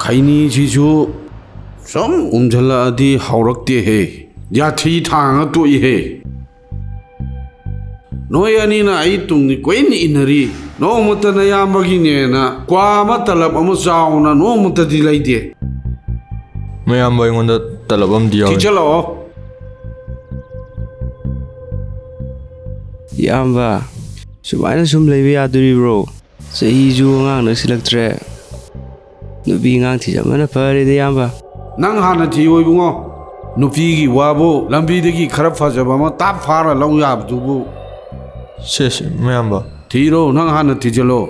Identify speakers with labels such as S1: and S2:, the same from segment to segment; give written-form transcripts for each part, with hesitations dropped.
S1: Keini jisu some umjala di haurakti he yathi thang tu he noyani na ai tung queen inari no mutana yambagi ne na kwa matalab amu sauna no mutadi laide
S2: mayamba ingonda talabam diya
S1: chalo
S3: Yamba subaina sum lebi aduri bro sahi ju ngang na silaktre nubi ngang thi jamana pare de yamba
S1: nang hana thi oi bungo nupi gi wabo lambi de gi kharap fajaba ma tap fara law yab dubu
S2: she mayamba
S1: thiro nang hana thi jalo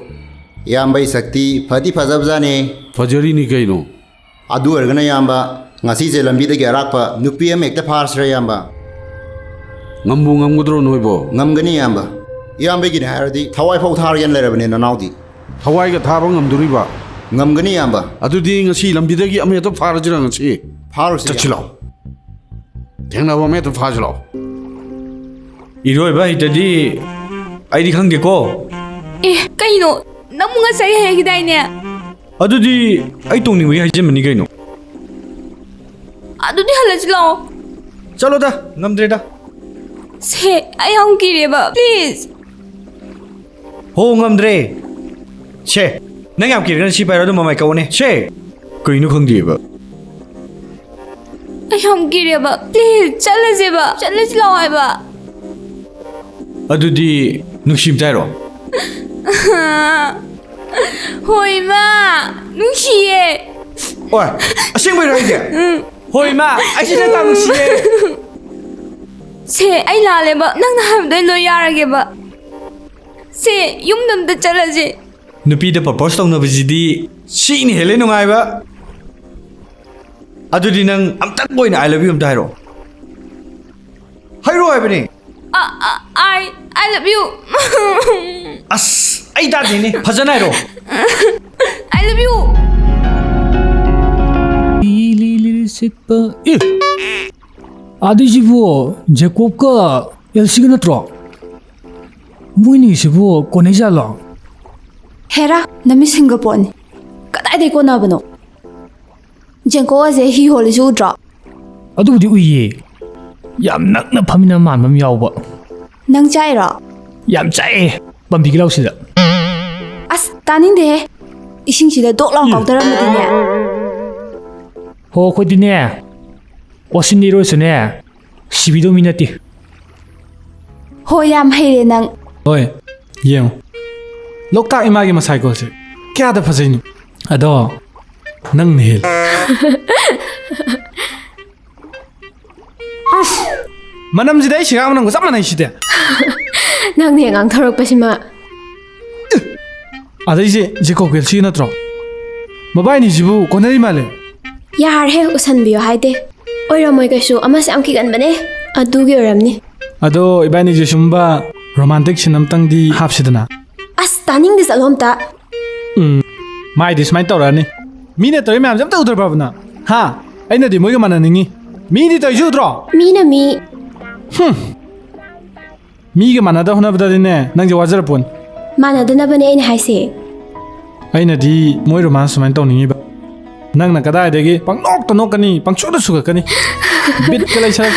S4: Yamba sakti phati phajabjane
S1: fajari ni kaino
S4: adu ergana yamba ngasi je lambi de arakpa nupi am ekta farsra yamba
S1: ngambu ngamgudro noibo
S4: ngamgani yamba yamba gi haradi thawai phau thar yan lerabane nanaudi
S1: hawai ga thaba ngamduriba
S4: ngamgani yamba
S1: adudi ngasi lambi de gi ame to fara jira ngasi
S4: farusi
S1: chachilo thengna ba me to fajalo
S5: Iroi ba hitadi aidi khangge ko
S6: kaino namunga sai hegidai ne
S5: adudi ai tongning wi hajemani kaino
S6: adudi halajlo
S5: chalo da ngamdre da
S6: se ayam kireba please
S5: ho ngamdre che nang yam kirgan si pairo do mamai kaune che kaino khangde ba
S6: ayam kireba please chalajlo ai ba
S5: adudi nungsim tairo
S6: hoi ma nungsiye
S5: oi asing bai rai de hoi ma ai si ta nungsiye
S6: se ai lale ba nang na ham dai lo yarage ba se yum dam da chalaje
S5: nupi da propose tong na bajidi si ni hele nungai ba adudi nang amtak boy na I love you am tairo hairo ai bani
S6: I love you
S5: as ai da ni phajana ro
S6: I love you
S7: Sitpa Adisibu Jacob ka Elsie na tro Muini sibu koneja long
S8: Hera nami Singapore ni kadai de ko na bano Jengko aze hi holi su dra
S7: Adu di uye Yam nak na pamina man mam yaw ba
S8: nang chai ra
S7: Yam chai bam bi gilaw sida
S8: as taning de ising sida dok long kaw taram di ne
S7: Ho ko di ne Wasin ni ro sene Sibido minati
S8: ho yam heire nang
S7: Oi yeng Lokta imagi masai ko se Kya da phasai ni Ado nang nihil Manam jidai shiga nang zam nai shide
S8: nang ne ngang tharok pasima
S7: Adai je ko gel si na tro Mabai ni jibu konari male
S8: yar he usan biyo haide oira moi ka su ama sam ki gan bane adu gi oram ni
S7: Ado ibani je shumba romantic sinam tang di hapsidana
S8: as taning dis alom ta
S7: Mai dis mai tawrani Mine tori mam jam ta udar babna Ha aina di moi ga mananingi Mi di toy ju tro
S8: mi na mi
S7: Mi ga manada hona bada dine nang je wajar pon
S8: mana dana bane in haise
S7: aina di moi romance mai tawningi ba Nang na kadai degi pang nok to nokani pang chuda suga kani bit kalai sa